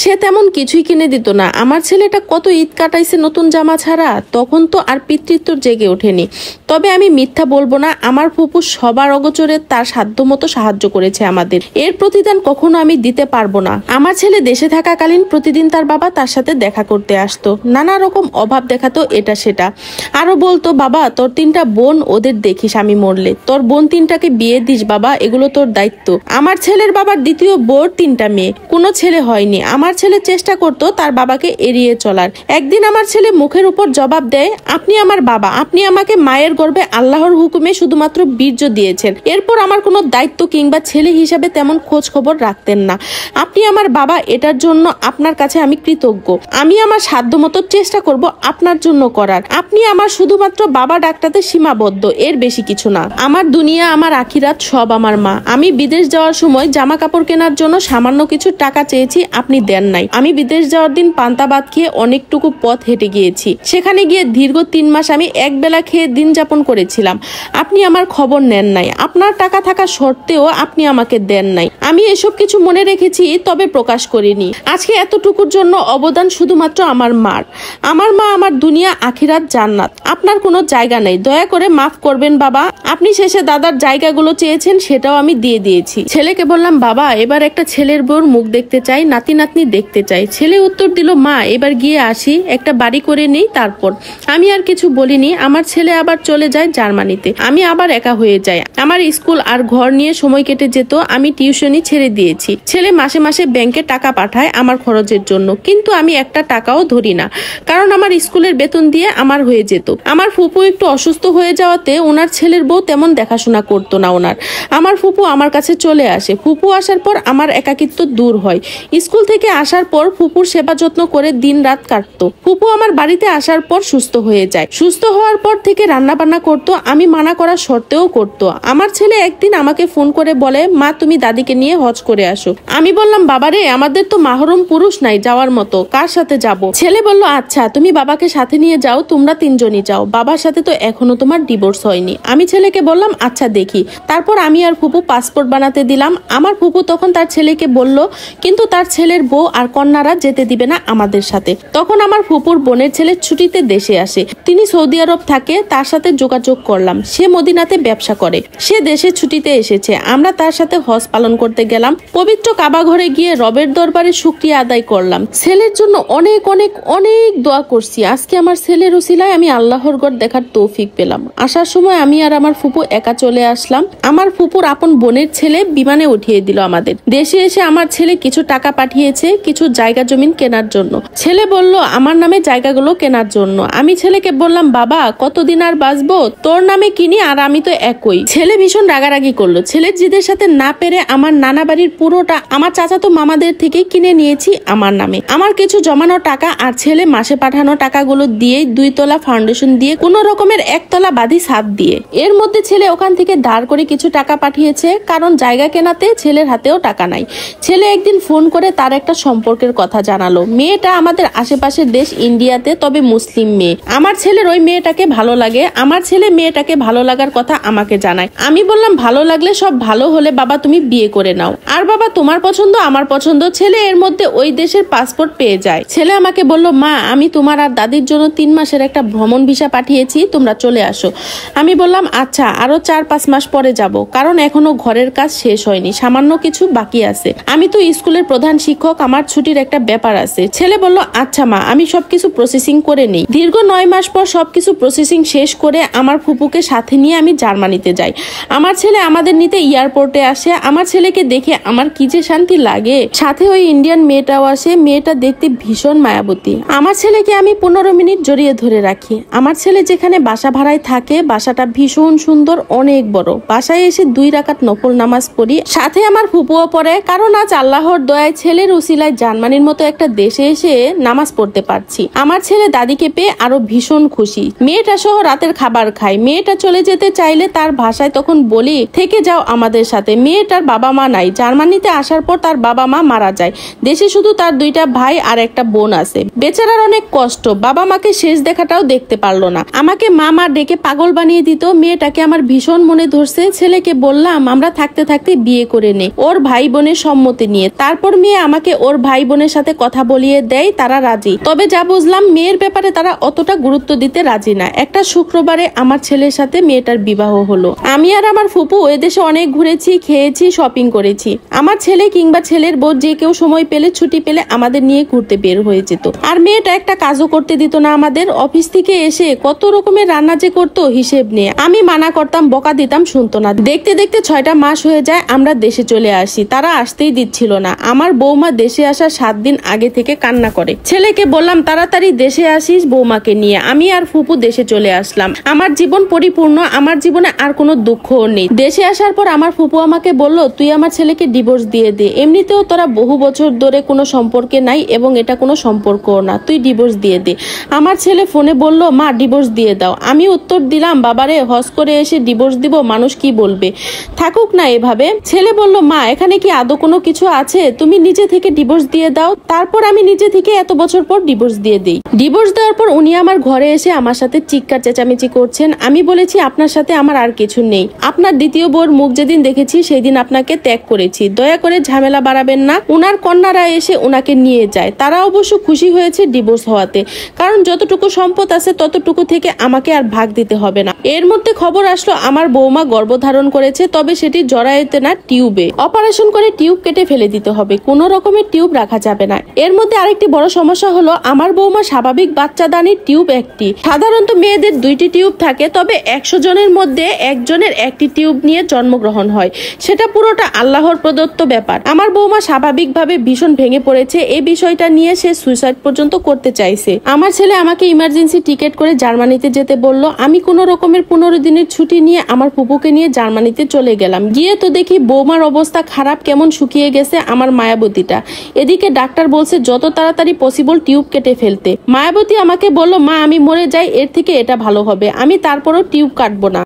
সে তেমন কিছুই কিনে দিত না। আমার ছেলেটা কত ঈদ কাটাইছে নতুন জামা ছাড়া, তখন তো আর পিতৃত্ব জেগে ওঠেনি। তবে আমি মিথ্যা বলবো না, আমার ফুপু সবার অগোচরে তার সাধ্যমতো সাহায্য করেছে আমাদের। এর প্রতিদান কখনো আমি দিতে পারবো না। আমার ছেলে দেশে থাকাকালীন প্রতিদিন তার বাবা তার সাথে দেখা করতে আসতো, নানা রকম অভাব দেখাতো এটা সেটা। আরো বলতো, বাবা তোর 3টা বোন, ওদের দেখিস আমি মরলে, তোর বোন 3টাকে বিয়ে দিস বাবা, এগুলো তোর দায়িত্ব। আমার ছেলের বাবার দ্বিতীয় বোর 3টা মেয়ে, কোনো ছেলে হয়নি। আমার ছেলে চেষ্টা করতো তার বাবাকে এড়িয়ে চলার। একদিন আমার ছেলে মুখের উপর জবাব দেয়, আপনি আমার বাবা, আপনি আমাকে মায়ের গর্ভে আল্লাহর হুকুমে শুধুমাত্র বীর্য দিয়েছেন, এরপর আমার কোনো দায়িত্ব কিংবা ছেলে হিসাবে তেমন খোঁজ খবর রাখতেন না। আপনি আমার বাবা, এটার জন্য আপনার কাছে আমি কৃতজ্ঞ। আমি আমার সাধ্যমতো চেষ্টা করব আপনার জন্য করার। আপনি আমার শুধুমাত্র বাবা ডাকটাতে সীমাবদ্ধ, এর বেশি কিছু না। আমার দুনিয়া, আমার আখিরাত সব আমার মা। আমি বিদেশ যাওয়ার সময় জামা কাপড় কেনার জন্য সামান্য কিছু টাকা চেয়েছি, আপনি দেন নাই। আমি বিদেশ যাওয়ার দিন পান্তা ভাত খেয়ে অনেকটুকু পথ হেঁটে গিয়েছি। সেখানে গিয়ে দীর্ঘ 3 মাস আমি একবেলা খেয়ে দিন যাপন করেছিলাম। আপনি আমার খবর নেন নাই। আপনার টাকা থাকা সত্ত্বেও আপনি আমাকে দেন নাই। আমি এসব কিছু মনে রেখেছি, তবে প্রকাশ করিনি। আজকে এতটুকুর জন্য অবদান শুধুমাত্র আমার মার। আমার মা আমার দুনিয়া, আখিরাত, জান্নাত। আপনার কোনো জায়গা নেই, দয়া করে মাফ করবেন বাবা। আপনি শেষে দাদার জায়গাগুলো চেয়েছেন, সেটাও আমি দিয়ে দিয়েছি। ছেলেকে বললাম, বাবা এবার একটা ছেলের বউর মুখ দেখতে চাই, নাতি নাতনি দেখতে চাই। ছেলে উত্তর দিল, মা এবার গিয়ে আসি, একটা বাড়ি করে নেই তারপর। আমি আর কিছু বলিনি। আমার ছেলে আবার চলে যায় জার্মানিতে। আমি আবার একা হয়ে যাই। আমার স্কুল আর ঘর নিয়ে সময় কেটে যেত। আমি টিউশনি ছেড়ে দিয়েছি। ছেলে মাসে মাসে ব্যাংকে টাকা পাঠায় আমার খরচের জন্য, কিন্তু আমি একটা টাকাও ধরি না, কারণ আমার স্কুলের বেতন দিয়ে আমার হয়ে যেত। আমার ফুপু একটু অসুস্থ হয়ে যাওয়াতে ওনার ছেলের বউ তেমন দেখাশোনা করতো না ওনার। আমার ফুপু আমার কাছে চলে আসে। ফুপু আসার পর আমার একাকিত্ব দূর হয়। স্কুল থেকে আসার পর ফুপুর সেবা যত্ন করে দিন রাত কাটতো। ফুপু আমার বাড়িতে আসার পর সুস্থ হয়ে যায়। সুস্থ হওয়ার পর থেকে রান্না বান্না করতো, আমি মানা করা সত্ত্বেও করতো। আমার ছেলে একদিন আমাকে ফোন করে বলে, মা তুমি দাদিকে নিয়ে হজ করে আসো। আমি বললাম, বাবারে আমাদের তো মাহরম পুরুষ নাই যাওয়ার মতো, কার সাথে যাব? ছেলে বলল, আচ্ছা তুমি বাবাকে সাথে নিয়ে যাও, তোমরা 3জনই যাও, বাবার সাথে তো এখনো তোমার ডিভোর্স হয়নি। আমি ছেলেকে বললাম, আচ্ছা দেখি। তারপর আমি আর ফুপু পাসপোর্ট বানাতে দিলাম। আমার ফুপু তখন তার ছেলেকে বলল, কিন্তু তার ছেলের বউ আর কন্যারা যেতে দিবে না আমাদের সাথে। তখন আমার ফুপুর বোনের ছেলে ছুটিতে দেশে আসে। তিনি সৌদি আরব থাকে, তার সাথে যোগাযোগ করলাম। সে মদিনাতে ব্যবসা করে। সে দেশে ছুটিতে এসেছে। আমরা তার সাথে হজ পালন করতে গেলাম। পবিত্র কাবা ঘরে গিয়ে রবের দরবারে শুকরিয়া আদায় করলাম। ছেলের জন্য অনেক অনেক অনেক দোয়া করছি। আজকে আমার ছেলের উসিলায় আমি আল্লাহর ঘর দেখার তৌফিক পেলাম। আসার সময় আমি আর আমার ফুপু একা চলে আসলাম। আমার ফুপুর আপন বোনের ছেলে বিমানে উঠিয়ে দিল আমাদের। দেশে এসে আমার ছেলে কিছু টাকা পাঠিয়েছে কিছু জায়গা জমিন কেনার জন্য। ছেলে বলল আমার নামে জায়গাগুলো কেনার জন্য। আমি ছেলেকে বললাম, বাবা কতদিন আর বাঁচবো, তোর নামে কিনি আর আমি তো একই। ছেলে ভীষণ রাগারাগি করলো। ছেলের জিদের সাথে না পেরে আমার নানা বাড়ির পুরোটা আমার চাচাতো মামাদের থেকে কিনে নিয়েছি আমার নামে। আমার কিছু জমানো টাকা আর ছেলে মাসে পাঠানো টাকাগুলো দিয়ে 2 তলা ফাউন্ডেশন দিয়ে কোন রকমের 1 তলা বাঁধি ছাদ দিয়ে। এর মধ্যে ছেলে ওখান থেকে ধার করে কিছু টাকা পাঠিয়েছে, কারণ জায়গা কেনাতে ছেলের হাতেও টাকা নাই। ছেলে একদিন ফোন করে তার একটা সম্পর্কের কথা জানালো। মেয়েটা আমাদের আশেপাশের দেশ ইন্ডিয়াতে, তবে মুসলিম মেয়ে। আমার ছেলের ওই মেয়েটাকে ভালো লাগে। আমার ছেলে মেয়েটাকে ভালো লাগার কথা আমাকে জানায়। আমি বললাম, ভালো লাগলে সব ভালো হলে বাবা তুমি বিয়ে করে নাও। আর বাবা তোমার পছন্দ আমার পছন্দ। ছেলে এর মধ্যে ওই দেশের পাসপোর্ট পেয়ে যায়। ছেলে আমাকে বলল, মা আমি তোমার আর দাদির জন্য 3 মাসের একটা ভ্রমণ ভিসা পাঠিয়েছি, তোমরা চলে আসো। আমি বললাম, আচ্ছা আরো 4-5 মাস পরে যাব, কারণ এখনো ঘরের কাজ শেষ হয়নি, সামান্য কিছু বাকি আছে। আমি তো স্কুলের প্রধান শিক্ষক, আমার ছুটির একটা ব্যাপার আছে। ছেলে বলল, আচ্ছা মা আমি সবকিছু প্রসেসিং করে নেই। দীর্ঘ 9 মাস পর সবকিছু প্রসেসিং শেষ করে আমার ফুপুকে সাথে নিয়ে আমি জার্মানিতে যাই। আমার ছেলে আমাদের নিতে এয়ারপোর্টে আসে। আমার ছেলেকে দেখে আমার কি যে শান্তি লাগে। সাথে ওই ইন্ডিয়ান মেয়েটাও আসে। মেয়েটা দেখতে ভীষণ মায়াবতী। আমার ছেলেকে আমি 15 মিনিট জড়িয়ে ধরে রাখি। আমার ছেলে যেখানে বাসা ভাড়ায় থাকে, বাসাটা ভীষণ সুন্দর, অনেক বড়। বাসায় এসে 2 রাকাত নফল নামাজ পড়ি, সাথে আমার ফুপুও পড়ে, কারণ আজ আল্লাহর দয়ায় ছেলের উসিলায় জার্মানির মতো একটা দেশে এসে নামাজ পড়তে পারছি। আমার ছেলে দাদিকে পেয়ে আরো ভীষণ খুশি। মেয়েটা সহ রাতের খাবার খায়। মেয়েটা চলে যেতে চাইলে তার ভাষায় তখন বলি, থেকে যাও আমাদের সাথে। মেয়েটার বাবা মা নাই। জার্মানিতে আসার পর তার বাবা মা মারা যায়। দেশে শুধু তার 2টা ভাই আর একটা বোন আছে। বেচারার অনেক কষ্ট। বাবা মাকে শেষ দেখাটাও দেখতে পারলো না। আমাকে মা ডেকে পাগল বানিয়ে দিত। মেয়েটাকে আমার ভীষণ মনে ধরছে। ছেলেকে বললাম, আমরা থাকতে থাকতে বিয়ে করে নে, ওর ভাই বোনের সম্মতি নিয়ে। তারপর মেয়ে আমাকে ওর ওর ভাই বোনের সাথে কথা বলিয়ে দেয়, তারা রাজি। তবে যা বুঝলাম মেয়ের ব্যাপারে তারা অতটা গুরুত্ব দিতে রাজি না। একটা শুক্রবারে আমার ছেলের সাথে মেয়েটার বিবাহ হলো। আমি আর আমার ফুপু এদেশে অনেক ঘুরেছি, খেয়েছি, শপিং করেছি। আমার ছেলে কিংবা ছেলের বউ যে কেউ সময় পেলে, ছুটি পেলে আমাদের নিয়ে ঘুরতে বের হয়ে যেত। আর মেয়েটা একটা কাজও করতে দিত না আমাদের। অফিস থেকে এসে কত রকমের রান্না যে করতো হিসেব নিয়ে। আমি মানা করতাম, বকা দিতাম, শুনতো না। দেখতে দেখতে 6টা মাস হয়ে যায়, আমরা দেশে চলে আসি। তারা আসতেই দিচ্ছিল না। আমার বৌমা দেশে আসার 7 দিন আগে থেকে কান্না করে। ছেলেকে বললাম তাড়াতাড়ি দেশে আসিস বৌমাকে নিয়ে। আমি আর ফুপু দেশে চলে আসলাম। আমার জীবন পরিপূর্ণ, আমার জীবনে আর কোনো দুঃখও নেই। দেশে আসার পর আমার ফুপু আমাকে বলল, তুই আমার ছেলেকে ডিভোর্স দিয়ে দে। এমনিতেও তোরা বহু বছর ধরে কোনো সম্পর্কে নাই এবং এটা কোনো সম্পর্কও না, তুই ডিভোর্স দিয়ে দে। আমার ছেলে ফোনে বলল, মা ডিভোর্স দিয়ে দাও। আমি উত্তর দিলাম, বাবারে হজ করে এসে ডিভোর্স দিব, মানুষ কি বলবে, থাকুক না এভাবে। ছেলে বলল, মা এখানে কি আদৌ কোনো কিছু আছে, তুমি নিজে থেকে ডিভোর্স দিয়ে দাও। তারপর আমি নিজে থেকে এত বছর পর ডিভোর্স দিয়ে দিই। ডিভোর্স দেওয়ার পর উনি আমার ঘরে এসে আমার সাথে চিৎকার চেঁচামেচি করছেন। আমি বলেছি, আপনার সাথে আমার আর কিছু নেই। আপনার দ্বিতীয় বউর মুখ যেদিন দেখেছি সেই দিন আপনাকে ত্যাগ করেছি। দয়া করে ঝামেলা বাড়াবেন না। উনার কন্যারা এসে উনাকে নিয়ে যায়। তারা অবশ্য খুশি হয়েছে ডিভোর্স হওয়াতে, কারণ যতটুকু সম্পদ আছে ততটুকু থেকে আমাকে আর ভাগ দিতে হবে না। এর মধ্যে খবর আসলো আমার বৌমা গর্ভধারণ করেছে, তবে সেটি জরায়ুতে না, টিউবে। অপারেশন করে টিউব কেটে ফেলে দিতে হবে, কোনো রকমের টিউব রাখা যাবে না। এর মধ্যে আরেকটি বড় সমস্যা হলো আমার বৌমা স্বাভাবিক বাচ্চাদানির টিউব একটি। সাধারণত মেয়েদের 2টি টিউব থাকে, তবে 100 জনের মধ্যে একজনের একটি টিউব নিয়ে জন্মগ্রহণ হয়। সেটা পুরোটা আল্লাহর প্রদত্ত ব্যাপার। আমার বৌমা স্বাভাবিকভাবে ভীষণ ভেঙে পড়েছে। এই বিষয়টা নিয়ে সে সুইসাইড পর্যন্ত করতে চাইছে। আমার ছেলে আমাকে ইমার্জেন্সি টিকিট করে জার্মানিতে যেতে বলল। আমি কোনো রকমের 15 দিনের ছুটি নিয়ে আমার ফুপুকে নিয়ে জার্মানিতে চলে গেলাম। গিয়ে তো দেখি বৌমার অবস্থা খারাপ, কেমন শুকিয়ে গেছে আমার মায়াবতীটা। এদিকে ডাক্তার বলছে যত তাড়াতাড়ি পসিবল টিউব কেটে ফেলতে। মায়াবতী আমাকে বলল, মা আমি মরে যাই, এর থেকে এটা ভালো হবে। আমি তারপরও টিউব কাটবো না।